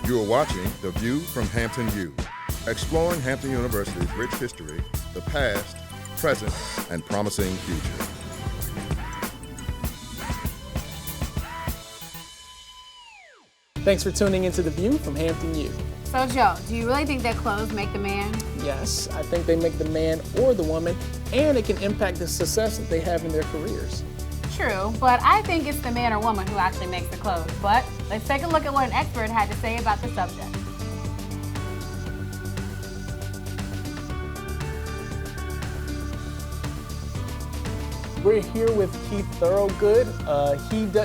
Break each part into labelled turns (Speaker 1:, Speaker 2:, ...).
Speaker 1: You are watching The View from Hampton U, exploring Hampton University's rich history, the past, present, and promising future.
Speaker 2: Thanks for tuning into The View from Hampton U.
Speaker 3: So Joe, do you really think that clothes make the man?
Speaker 2: Yes, I think they make the man or the woman, and it can impact the success that they have in their careers.
Speaker 3: True, but I think it's the man or woman who actually makes the clothes. But let's take a look at what an expert had to say about the subject.
Speaker 2: We're here with Keith Thorogood.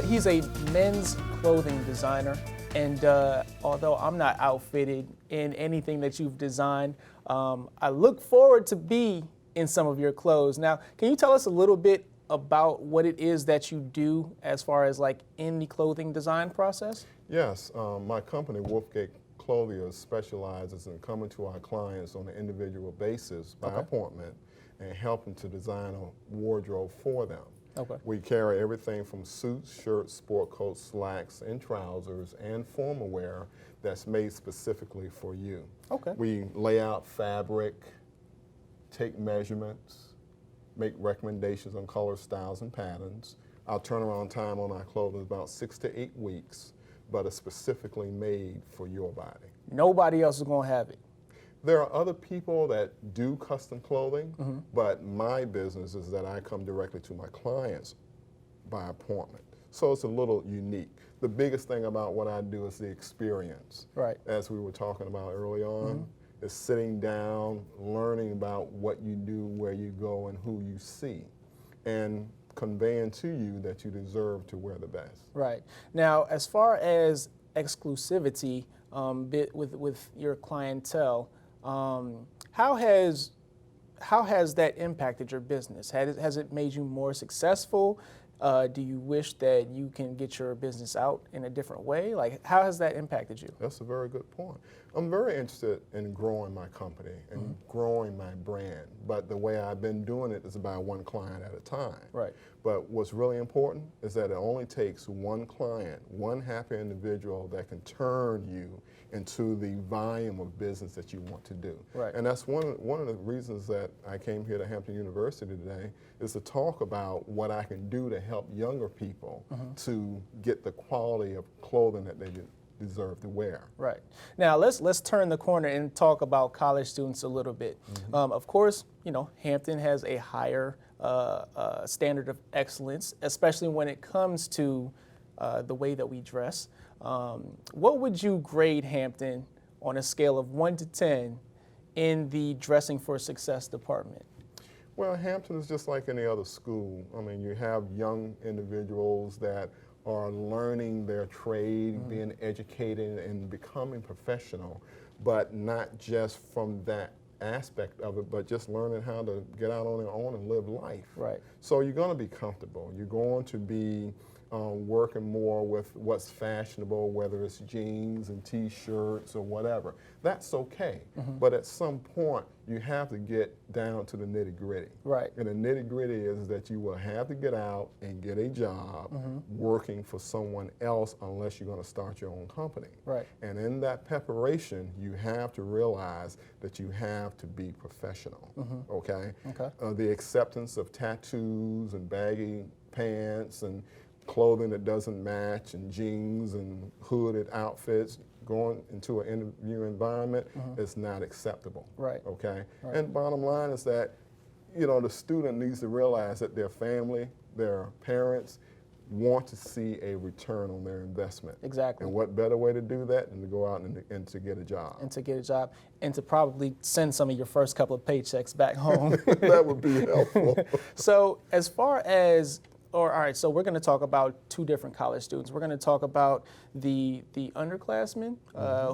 Speaker 2: He's a men's clothing designer, and although I'm not outfitted in anything that you've designed, I look forward to be in some of your clothes. Now, can you tell us a little bit about what it is that you do as far as like in the clothing design process?
Speaker 4: Yes, my company, Wolfgate Clothiers, specializes in coming to our clients on an individual basis by appointment and helping to design a wardrobe for them.
Speaker 2: Okay.
Speaker 4: We carry everything from suits, shirts, sport coats, slacks, and trousers, and formal wear that's made specifically for you.
Speaker 2: Okay.
Speaker 4: We lay out fabric, take measurements, make recommendations on color, styles, and patterns. Our turnaround time on our clothing is about 6 to 8 weeks, but it's specifically made for your body.
Speaker 2: Nobody else is going to have it.
Speaker 4: There are other people that do custom clothing, but my business is that I come directly to my clients by appointment. So it's a little unique. The biggest thing about what I do is the experience.
Speaker 2: Right.
Speaker 4: As we were talking about early on, is sitting down, learning about what you do, where you go, and who you see, and conveying to you that you deserve to wear the best.
Speaker 2: Right. Now, as far as exclusivity with your clientele, how has that impacted your business? Has it made you more successful? Do you wish that you can get your business out in a different way? Like, how has that impacted you?
Speaker 4: That's a very good point. I'm very interested in growing my company and growing my brand, but the way I've been doing it is by one client at a time.
Speaker 2: Right.
Speaker 4: But what's really important is that it only takes one client, one happy individual that can turn you into the volume of business that you want to do.
Speaker 2: Right.
Speaker 4: And that's one of the reasons that I came here to Hampton University today, is to talk about what I can do to help younger people to get the quality of clothing that they deserve to wear.
Speaker 2: Right. Now let's turn the corner and talk about college students a little bit. Of course, you know, Hampton has a higher standard of excellence, especially when it comes to the way that we dress. What would you grade Hampton on a scale of 1 to 10 in the dressing for success department?
Speaker 4: Well, Hampton is just like any other school. I mean, you have young individuals that are learning their trade, being educated and becoming professional, but not just from that aspect of it, but just learning how to get out on their own and live life.
Speaker 2: Right.
Speaker 4: So you're going to be comfortable. You're going to be working more with what's fashionable, whether it's jeans and t-shirts or whatever. That's okay. But at some point, you have to get down to the nitty-gritty.
Speaker 2: Right.
Speaker 4: And the nitty-gritty is that you will have to get out and get a job working for someone else unless you're going to start your own company.
Speaker 2: Right.
Speaker 4: And in that preparation, you have to realize that you have to be professional, okay?
Speaker 2: Okay.
Speaker 4: The acceptance of tattoos and baggy pants and clothing that doesn't match and jeans and hooded outfits going into an interview environment is not acceptable.
Speaker 2: Right.
Speaker 4: Okay.
Speaker 2: Right.
Speaker 4: And bottom line is that, you know, the student needs to realize that their family, their parents want to see a return on their investment.
Speaker 2: Exactly.
Speaker 4: And what better way to do that than to go out and to get a job?
Speaker 2: And to get a job, and to probably send some of your first couple of paychecks back home.
Speaker 4: That would be helpful.
Speaker 2: So as far as, all right, so we're going to talk about two different college students. We're going to talk about the underclassmen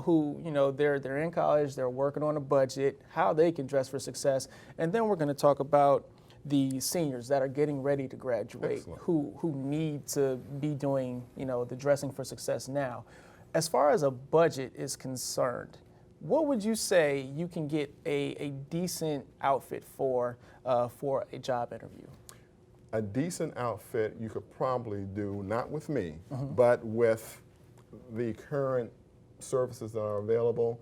Speaker 2: who, you know, they're in college, they're working on a budget, how they can dress for success, and then we're going to talk about the seniors that are getting ready to graduate, who need to be doing, you know, the dressing for success now. As far as a budget is concerned, what would you say you can get a decent outfit for a job interview?
Speaker 4: A decent outfit you could probably do, not with me, but with the current services that are available,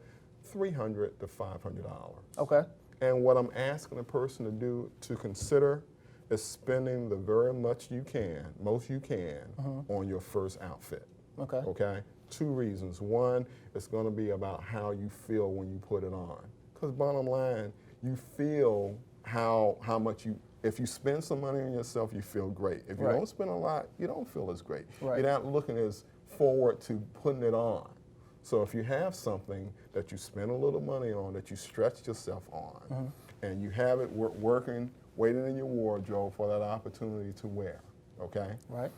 Speaker 4: $300 to $500.
Speaker 2: Okay.
Speaker 4: And what I'm asking a person to do to consider is spending the very most you can on your first outfit.
Speaker 2: Okay.
Speaker 4: Okay? 2 reasons. One, it's going to be about how you feel when you put it on. Because bottom line, you feel how much if you spend some money on yourself, you feel great. If you
Speaker 2: Right.
Speaker 4: don't spend a lot, you don't feel as great.
Speaker 2: Right.
Speaker 4: You're not looking as forward to putting it on. So if you have something that you spend a little money on, that you stretch yourself on, and you have it working, waiting in your wardrobe for that opportunity to wear, okay?
Speaker 2: Right.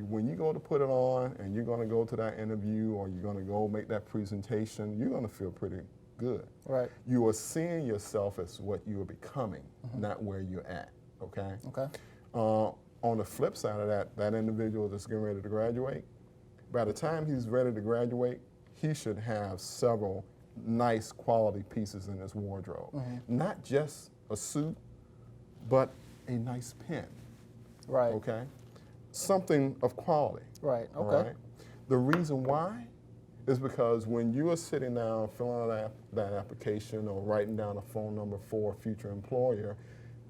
Speaker 4: When you go to put it on and you're going to go to that interview or you're going to go make that presentation, you're going to feel pretty good.
Speaker 2: Right.
Speaker 4: You are seeing yourself as what you are becoming, not where you're at, okay?
Speaker 2: Okay.
Speaker 4: On the flip side of that, that individual that's getting ready to graduate, by the time he's ready to graduate, he should have several nice quality pieces in his wardrobe. Not just a suit, but a nice pen,
Speaker 2: Right.
Speaker 4: okay? Something of quality.
Speaker 2: Right.
Speaker 4: all
Speaker 2: Okay.
Speaker 4: right? The reason why is because when you are sitting down filling out that application or writing down a phone number for a future employer,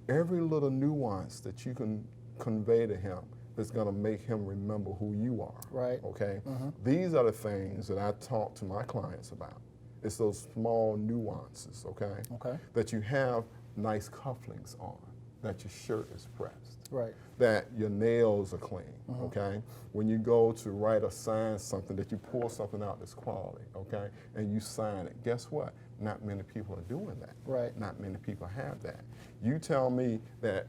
Speaker 4: every little nuance that you can convey to him is going to make him remember who you are.
Speaker 2: Right.
Speaker 4: Okay? These are the things that I talk to my clients about. It's those small nuances, okay?
Speaker 2: Okay.
Speaker 4: That you have nice cufflinks on, that your shirt is pressed,
Speaker 2: Right.
Speaker 4: that your nails are clean, okay? When you go to write or sign something, that you pull something out that's quality, okay? And you sign it. Guess what? Not many people are doing that.
Speaker 2: Right.
Speaker 4: Not many people have that. You tell me that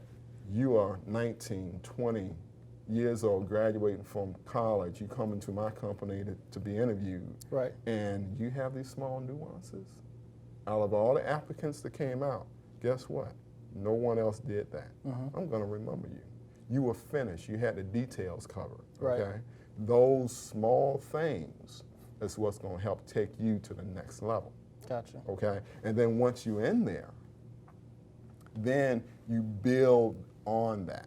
Speaker 4: you are 19, 20 years old, graduating from college, you come into my company to be interviewed,
Speaker 2: Right.
Speaker 4: and you have these small nuances. Out of all the applicants that came out, guess what? No one else did that. I'm going to remember you. You were finished. You had the details covered.
Speaker 2: Right.
Speaker 4: Okay? Those small things is what's going to help take you to the next level.
Speaker 2: Gotcha.
Speaker 4: Okay? And then once you're in there, then you build on that.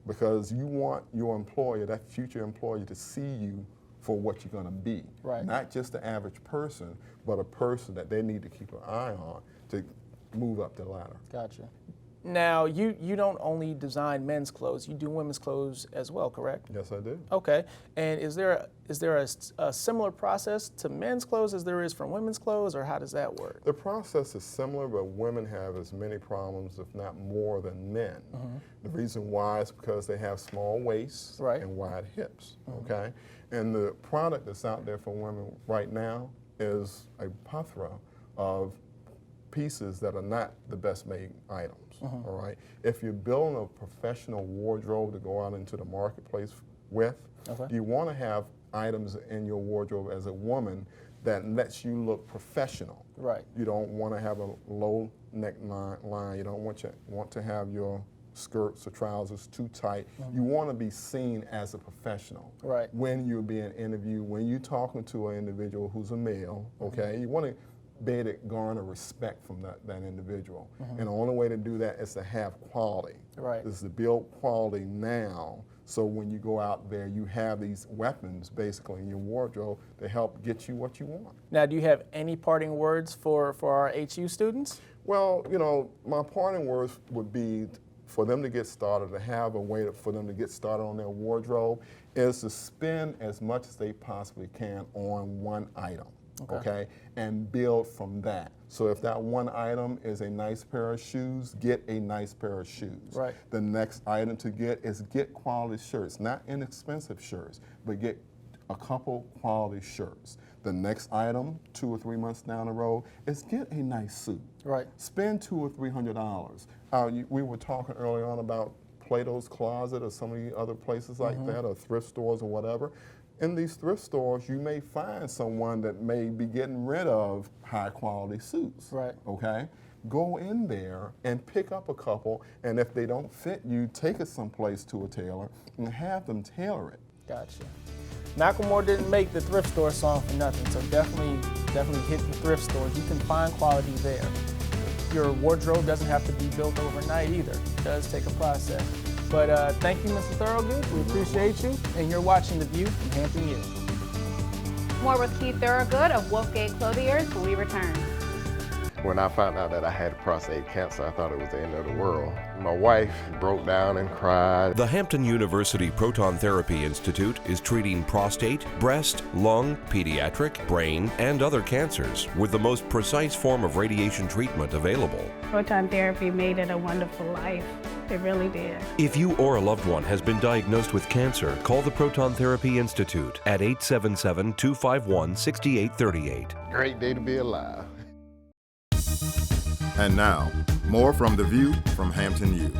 Speaker 4: Because you want your employer, that future employer, to see you for what you're going to be.
Speaker 2: Right.
Speaker 4: Not just the average person, but a person that they need to keep an eye on to move up the ladder.
Speaker 2: Gotcha. Now, you don't only design men's clothes, you do women's clothes as well, correct?
Speaker 4: Yes, I do.
Speaker 2: Okay. And is there a similar process to men's clothes as there is for women's clothes, or how does that work?
Speaker 4: The process is similar, but women have as many problems, if not more, than men. The reason why is because they have small waists
Speaker 2: Right.
Speaker 4: and wide hips, okay? And the product that's out there for women right now is a plethora of pieces that are not the best made items, all right? If you're building a professional wardrobe to go out into the marketplace with,
Speaker 2: Okay.
Speaker 4: you want to have items in your wardrobe as a woman that lets you look professional.
Speaker 2: Right.
Speaker 4: You don't want to have a low neckline. You don't want to have your skirts or trousers too tight. You want to be seen as a professional.
Speaker 2: Right.
Speaker 4: When you're being interviewed, when you're talking to an individual who's a male, okay, you want to be able to garner respect from that individual. And the only way to do that is to have quality.
Speaker 2: Right.
Speaker 4: Is to build quality now, so when you go out there, you have these weapons basically in your wardrobe to help get you what you want.
Speaker 2: Now, do you have any parting words for our HU students?
Speaker 4: Well, you know, my parting words would be for them to get started, to have a way for them to get started on their wardrobe, is to spend as much as they possibly can on one item. Okay, and build from that. So if that one item is a nice pair of shoes, get a nice pair of shoes.
Speaker 2: Right.
Speaker 4: The next item to get is get quality shirts, not inexpensive shirts, but get a couple quality shirts. The next item, 2 or 3 months down the road, is get a nice suit.
Speaker 2: Right.
Speaker 4: Spend $200 or $300. We were talking earlier on about Plato's Closet or some of the other places like that, or thrift stores or whatever. In these thrift stores, you may find someone that may be getting rid of high quality suits.
Speaker 2: Right.
Speaker 4: Okay? Go in there and pick up a couple, and if they don't fit you, take it someplace to a tailor and have them tailor it.
Speaker 2: Gotcha. Macklemore didn't make the thrift store song for nothing, so definitely hit the thrift stores. You can find quality there. Your wardrobe doesn't have to be built overnight either. It does take a process. But thank you, Mr. Thorogood. We appreciate you, and you're watching The View from Hampton U.
Speaker 3: More with Keith Thorogood of Wolfgate Clothiers when we return.
Speaker 5: When I found out that I had prostate cancer, I thought it was the end of the world. My wife broke down and cried.
Speaker 6: The Hampton University Proton Therapy Institute is treating prostate, breast, lung, pediatric, brain, and other cancers with the most precise form of radiation treatment available.
Speaker 7: Proton therapy made it a wonderful life. It really did.
Speaker 6: If you or a loved one has been diagnosed with cancer, call the Proton Therapy Institute at 877-251-6838.
Speaker 5: Great day to be alive.
Speaker 1: And now, more from The View from Hampton U.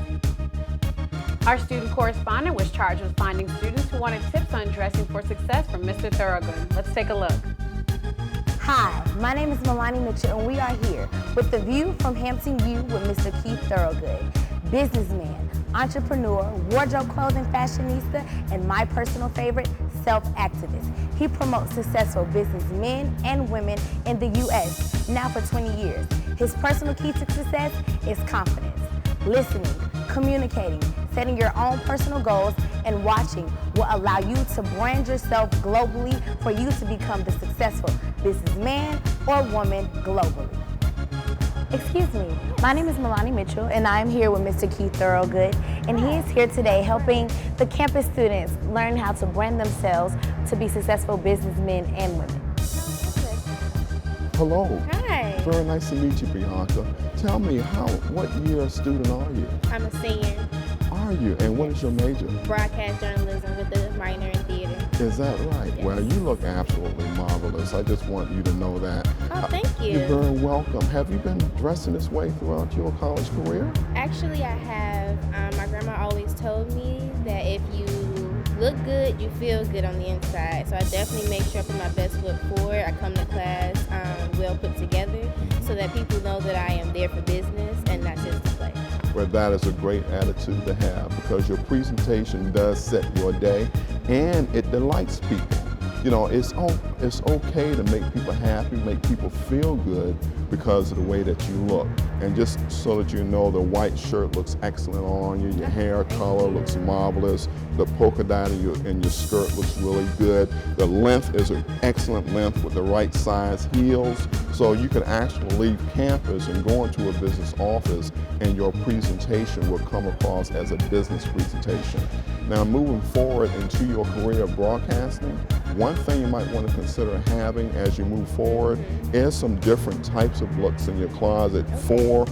Speaker 3: Our student correspondent was charged with finding students who wanted tips on dressing for success from Mr. Thorogood. Let's take a look.
Speaker 8: Hi, my name is Malani Mitchell, and we are here with The View from Hampton U with Mr. Keith Thorogood, businessman, entrepreneur, wardrobe clothing fashionista, and my personal favorite, self-activist. He promotes successful businessmen and women in the U.S. now for 20 years. His personal key to success is confidence, listening, communicating, setting your own personal goals, and watching will allow you to brand yourself globally for you to become the successful businessman or woman globally. Excuse me, my name is Malani Mitchell, and I am here with Mr. Keith Thorogood, and he is here today helping the campus students learn how to brand themselves to be successful businessmen and women.
Speaker 4: Hello.
Speaker 9: Hi.
Speaker 4: Very nice to meet you, Bianca. Tell me, what year student are you?
Speaker 9: I'm a senior.
Speaker 4: Are you? And what is your major?
Speaker 9: Broadcast journalism with a minor in theater.
Speaker 4: Is that right?
Speaker 9: Yes.
Speaker 4: Well, you look absolutely marvelous. I just want you to know that.
Speaker 9: Oh, thank you.
Speaker 4: You're very welcome. Have you been dressing this way throughout your college career?
Speaker 9: Actually, I have. My grandma always told me that if you look good, you feel good on the inside. So I definitely make sure I put my best foot forward. I come to class well put together so that people know that I am there for business and not just to play.
Speaker 4: Well, that is a great attitude to have because your presentation does set your day and it delights people. You know, it's okay to make people happy, make people feel good because of the way that you look. And just so that you know, the white shirt looks excellent on you, your hair color looks marvelous, the polka dot in your skirt looks really good. The length is an excellent length with the right size heels. So you can actually leave campus and go into a business office and your presentation will come across as a business presentation. Now moving forward into your career of broadcasting, one thing you might want to consider having as you move forward is some different types of looks in your closet for,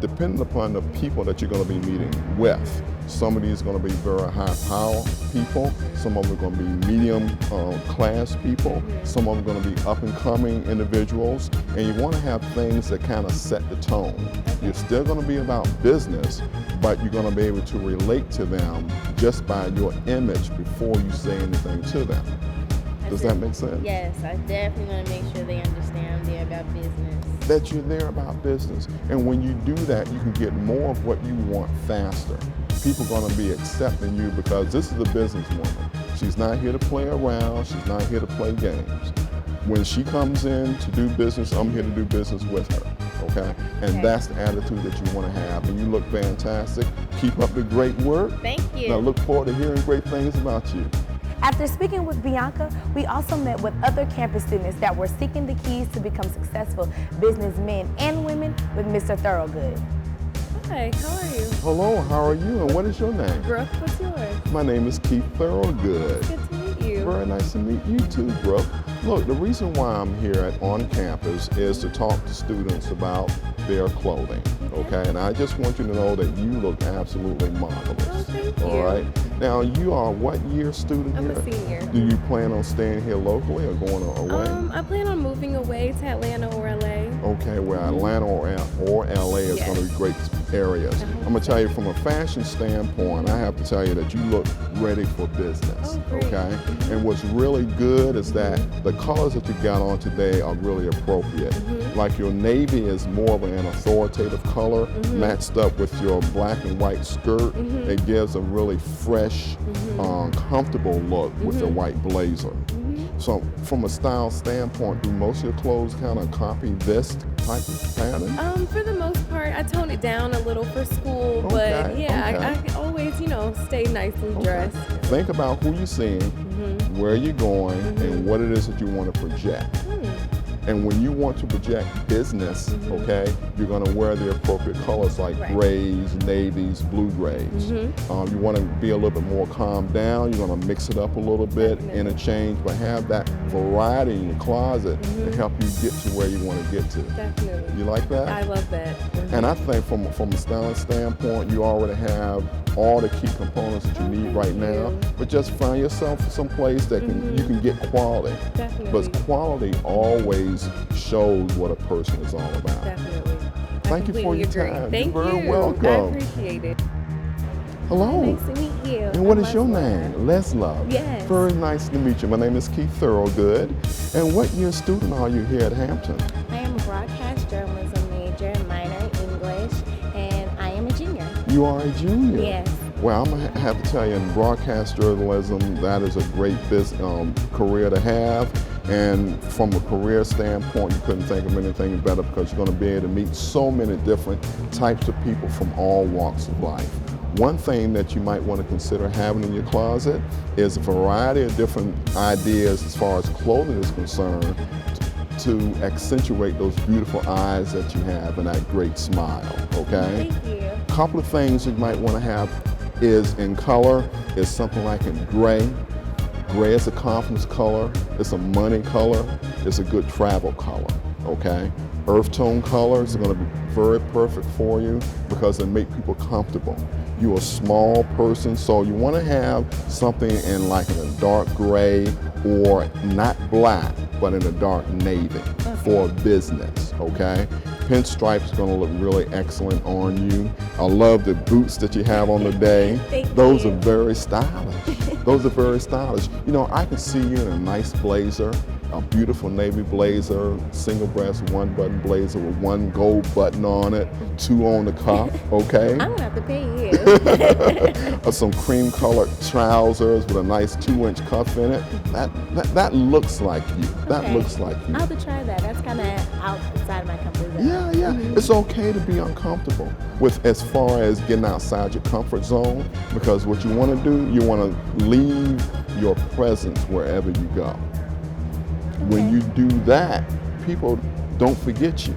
Speaker 4: depending upon the people that you're going to be meeting with. Some of these are going to be very high power people, some of them are going to be medium class people, some of them are going to be up and coming individuals, and you want to have things that kind of set the tone. You're still going to be about business, but you're going to be able to relate to them just by your image before you say anything to them. Does that make sense?
Speaker 9: Yes, I definitely want to make sure they understand I'm there about business.
Speaker 4: That you're there about business. And when you do that, you can get more of what you want faster. People are going to be accepting you because this is a businesswoman. She's not here to play around. She's not here to play games. When she comes in to do business, I'm here to do business with her. Okay? And that's the attitude that you want to have. And you look fantastic. Keep up the great work.
Speaker 9: Thank you.
Speaker 4: Now look forward to hearing great things about you.
Speaker 8: After speaking with Bianca, we also met with other campus students that were seeking the keys to become successful businessmen and women with Mr. Thorogood.
Speaker 10: Hi, how are you?
Speaker 4: Hello, how are you and what is your name?
Speaker 10: Brooke, what's yours?
Speaker 4: My name is Keith Thorogood.
Speaker 10: Good to meet you.
Speaker 4: Very nice to meet you too, Brooke. Look, the reason why I'm here on campus is to talk to students about their clothing, okay? And I just want you to know that you look absolutely marvelous.
Speaker 10: Oh, thank you.
Speaker 4: All right? Now, you are what year student
Speaker 10: I'm
Speaker 4: here?
Speaker 10: a senior.
Speaker 4: Do you plan on staying here locally or going away?
Speaker 10: I plan on moving away to Atlanta or LA.
Speaker 4: Okay, well, Atlanta or LA is
Speaker 10: Yes.
Speaker 4: going to be great areas. I'm going to tell you from a fashion standpoint, I have to tell you that you look ready for business,
Speaker 10: Oh, great.
Speaker 4: okay? And what's really good is that the colors that you got on today are really appropriate. Like your navy is more of an authoritative color, matched up with your black and white skirt. It gives a really fresh, comfortable look with the white blazer. So from a style standpoint, do most of your clothes kind of copy this type of pattern?
Speaker 10: For the most part, sorry, I toned it down a little for school, but yeah, I always, you know, stay nicely dressed.
Speaker 4: Think about who you're seeing, where you're going, and what it is that you want to project. And when you want to project business, okay, you're going to wear the appropriate colors like grays, navies, blue grays. You want to be a little bit more calmed down. You're going to mix it up a little bit, interchange, but have that variety in your closet to help you get to where you want to get to.
Speaker 10: Definitely.
Speaker 4: You like that?
Speaker 10: I love that.
Speaker 4: And I think from a styling standpoint, you already have all the key components that you need right now, but just find yourself some place that you can get quality.
Speaker 10: Definitely.
Speaker 4: But quality always shows what a person is all about.
Speaker 10: Definitely.
Speaker 4: Thank you for your time.
Speaker 10: Thank
Speaker 4: You're very
Speaker 10: you.
Speaker 4: welcome.
Speaker 10: I appreciate it.
Speaker 4: Hello.
Speaker 10: Nice to meet you.
Speaker 4: And what
Speaker 10: I'm
Speaker 4: is your
Speaker 10: Leslie.
Speaker 4: name? Leslove.
Speaker 10: Yes.
Speaker 4: Very nice to meet you. My name is Keith Thorogood. And what year student are you here at Hampton?
Speaker 8: I am a broadcast journalism major, minor in English, and I am a junior.
Speaker 4: You are a junior?
Speaker 8: Yes.
Speaker 4: Well, I'm going to have to tell you, in broadcast journalism, that is a great career to have. And from a career standpoint, you couldn't think of anything better because you're going to be able to meet so many different types of people from all walks of life. One thing that you might want to consider having in your closet is a variety of different ideas as far as clothing is concerned to accentuate those beautiful eyes that you have and that great smile, okay?
Speaker 8: Thank you.
Speaker 4: A couple of things you might want to have is in color, is something like in gray. Gray is a confidence color, it's a money color, it's a good travel color, okay? Earth tone colors are going to be very perfect for you because they make people comfortable. You're a small person, so you want to have something in like in a dark gray or not black, but in a dark navy for business, okay? Pinstripes are going to look really excellent on you. I love the boots that you have on today. Those are very stylish. Those are very stylish. You know, I can see you in a nice blazer, a beautiful navy blazer, single breast, one button blazer with one gold button on it, two on the cuff, okay?
Speaker 8: I'm gonna have to pay you.
Speaker 4: Some cream colored trousers with a nice 2-inch cuff in it. That looks like you. That looks like you.
Speaker 8: I'll have to try that. That's kind of outside of my comfort zone.
Speaker 4: Yeah. It's okay to be uncomfortable with as far as getting outside your comfort zone, because what you want to do, you want to leave your presence wherever you go. When you do that, people don't forget you.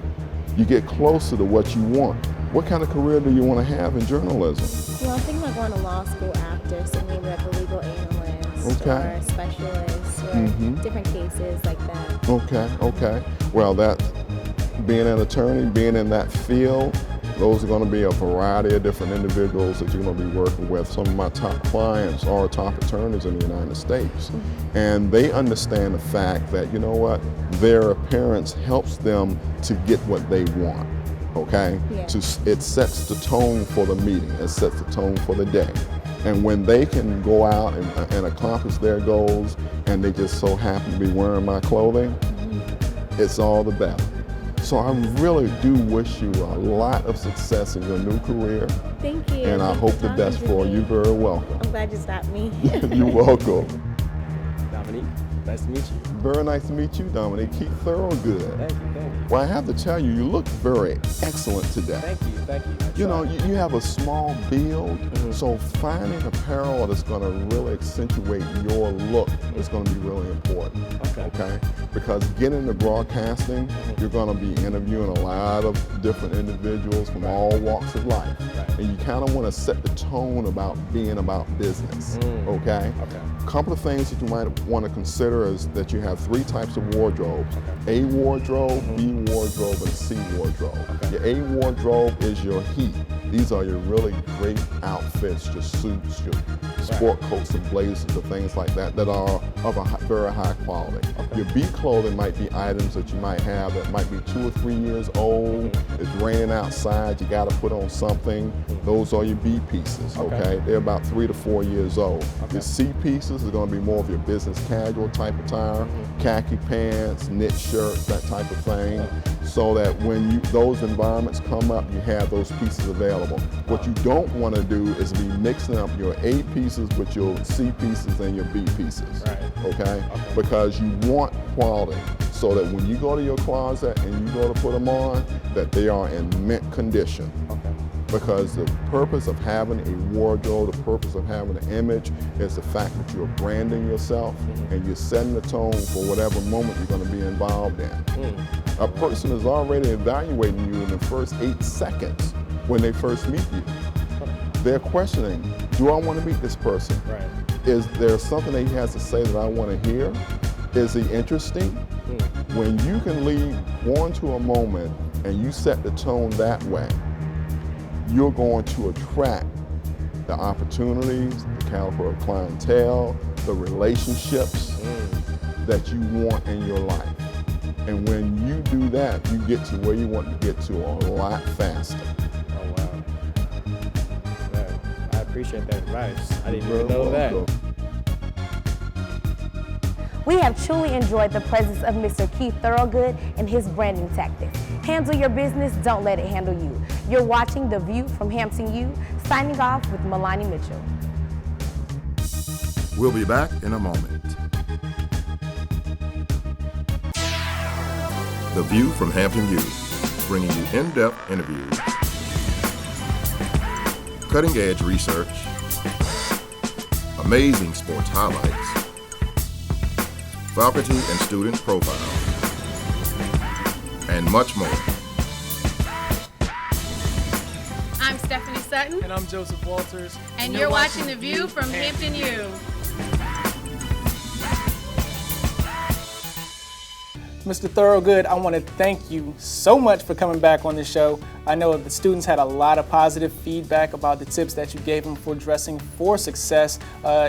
Speaker 4: You get closer to what you want. What kind of career do you want to have in journalism?
Speaker 8: Well, I'm thinking about going to law school after, so maybe like a legal analyst or a specialist or different cases like that.
Speaker 4: Okay. Well, that being an attorney, being in that field, those are going to be a variety of different individuals that you're going to be working with. Some of my top clients are top attorneys in the United States. And they understand the fact that, you know what, their appearance helps them to get what they want, okay?
Speaker 8: Yeah.
Speaker 4: It sets the tone for the meeting. It sets the tone for the day. And when they can go out and accomplish their goals and they just so happen to be wearing my clothing, it's all the better. So I really do wish you a lot of success in your new career.
Speaker 8: Thank you.
Speaker 4: And I hope the best for you. You're very welcome.
Speaker 8: I'm glad you stopped me.
Speaker 4: You're welcome.
Speaker 11: Dominique, nice to meet you.
Speaker 4: Very nice to meet you, Dominique. Keith Thorogood.
Speaker 11: Thank you.
Speaker 4: Well, I have to tell you, you look very excellent today.
Speaker 11: Thank you.
Speaker 4: You know, you have a small build, so finding apparel that's going to really accentuate your look is going to be really important. Okay? Because getting into broadcasting, you're going to be interviewing a lot of different individuals from all walks of life. And you kind of want to set the tone about being about business. Okay? A couple of things that you might want to consider is that you have 3 types of wardrobes. A wardrobe, B wardrobe, and C wardrobe. Your A wardrobe is your heat. These are your really great outfits, your suits, your sport coats and blazers and things like that that are of a very high quality. Your B clothing might be items that you might have that might be 2 or 3 years old. It's raining outside, you got to put on something. Those are your B pieces, okay? They're about 3 to 4 years old. Your C pieces are going to be more of your business casual type attire, khaki pants, knit shirts, that type of thing, so that when those environments come up, you have those pieces available. What you don't want to do is be mixing up your A pieces with your C pieces and your B pieces, okay? Because you want quality. so that when you go to your closet and you go to put them on, that they are in mint condition.
Speaker 11: Okay.
Speaker 4: Because the purpose of having a wardrobe, the purpose of having an image is the fact that you're branding yourself and you're setting the tone for whatever moment you're going to be involved in. A person is already evaluating you in the first 8 seconds when they first meet you. They're questioning, do I want to meet this person?
Speaker 11: Right.
Speaker 4: Is there something that he has to say that I want to hear? Is he interesting? When you can go into a moment and you set the tone that way, you're going to attract the opportunities, the caliber of clientele, the relationships that you want in your life. And when you do that, you get to where you want to get to a lot faster.
Speaker 11: Oh, wow. Yeah, I appreciate that advice. I didn't even know that.
Speaker 8: We have truly enjoyed the presence of Mr. Keith Thorogood and his branding tactics. Handle your business, don't let it handle you. You're watching The View from Hampton U, signing off with Malani Mitchell.
Speaker 1: We'll be back in a moment. The View from Hampton U, bringing you in-depth interviews, cutting-edge research, amazing sports highlights, faculty and student profiles, and much more.
Speaker 3: I'm Stephanie Sutton.
Speaker 2: And I'm Joseph Walters.
Speaker 3: And you're watching The View from Hampton U.
Speaker 2: Mr. Thorogood, I want to thank you so much for coming back on the show. I know the students had a lot of positive feedback about the tips that you gave them for dressing for success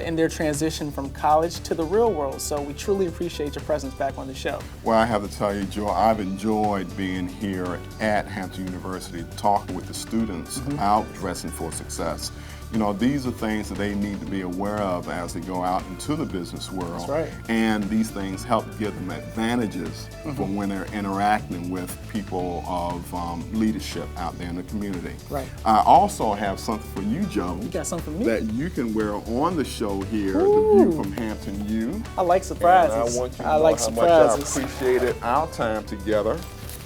Speaker 2: in their transition from college to the real world. So we truly appreciate your presence back on the show.
Speaker 4: Well, I have to tell you, Joe, I've enjoyed being here at Hampton University, talking with the students out dressing for success. You know, these are things that they need to be aware of as they go out into the business world.
Speaker 2: That's right.
Speaker 4: And these things help give them advantages for when they're interacting with people of leadership out there in the community.
Speaker 2: Right.
Speaker 4: I also have something for you, Joe.
Speaker 2: You got something for me?
Speaker 4: That you can wear on the show here, The View from Hampton U.
Speaker 2: I like surprises.
Speaker 4: And I want you to
Speaker 2: I
Speaker 4: know
Speaker 2: like
Speaker 4: how
Speaker 2: surprises.
Speaker 4: much I appreciated our time together.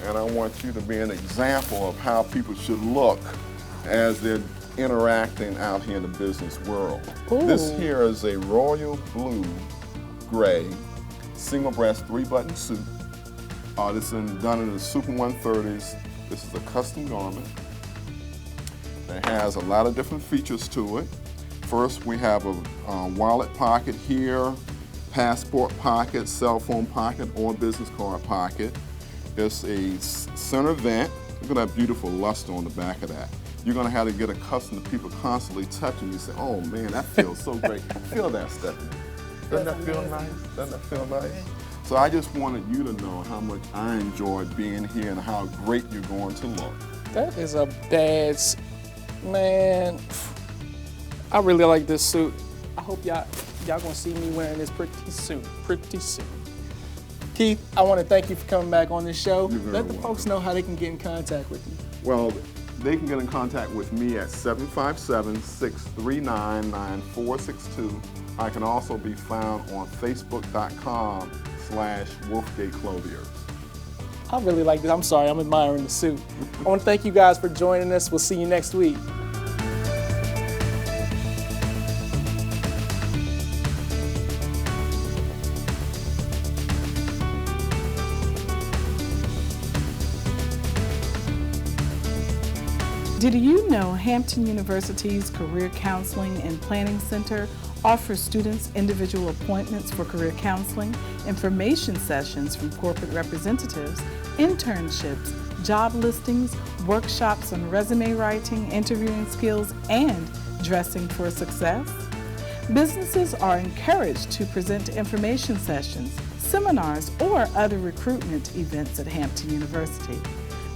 Speaker 4: And I want you to be an example of how people should look as they're interacting out here in the business world.
Speaker 2: Ooh.
Speaker 4: This here is a royal blue gray single breast 3-button suit. This is done in the Super 130s. This is a custom garment that has a lot of different features to it. First, we have a wallet pocket here, passport pocket, cell phone pocket, or business card pocket. It's a center vent. Look at that beautiful luster on the back of that. You're going to have to get accustomed to people constantly touching you. Say, oh man, that feels so great. Feel that, Stephanie. Doesn't that feel nice? Doesn't that feel nice? So I just wanted you to know how much I enjoyed being here and how great you're going to look.
Speaker 2: That is a bad, man. I really like this suit. I hope y'all gonna see me wearing this pretty soon. Keith, I want to thank you for coming back on this show.
Speaker 4: You're very
Speaker 2: Let the
Speaker 4: welcome.
Speaker 2: folks know how they can get in contact with you.
Speaker 4: Well, they can get in contact with me at 757-639-9462. I can also be found on facebook.com/Wolfgate Clothiers.
Speaker 2: I really like this. I'm sorry, I'm admiring the suit. I want to thank you guys for joining us. We'll see you next week.
Speaker 12: Did you know Hampton University's Career Counseling and Planning Center offers students individual appointments for career counseling, information sessions from corporate representatives, internships, job listings, workshops on resume writing, interviewing skills, and dressing for success? Businesses are encouraged to present information sessions, seminars, or other recruitment events at Hampton University.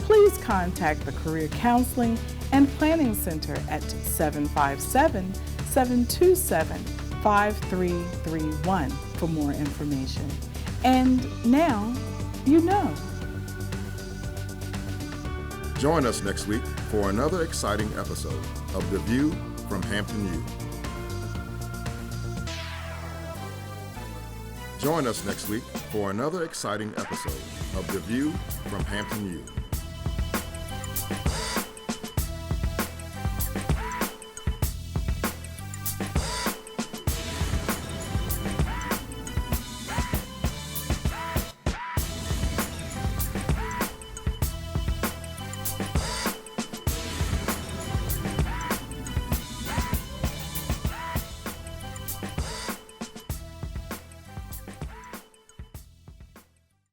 Speaker 12: Please contact the Career Counseling and Planning Center at 757-727-5331 for more information. And now, you know.
Speaker 1: Join us next week for another exciting episode of The View from Hampton U. Join us next week for another exciting episode of The View from Hampton U.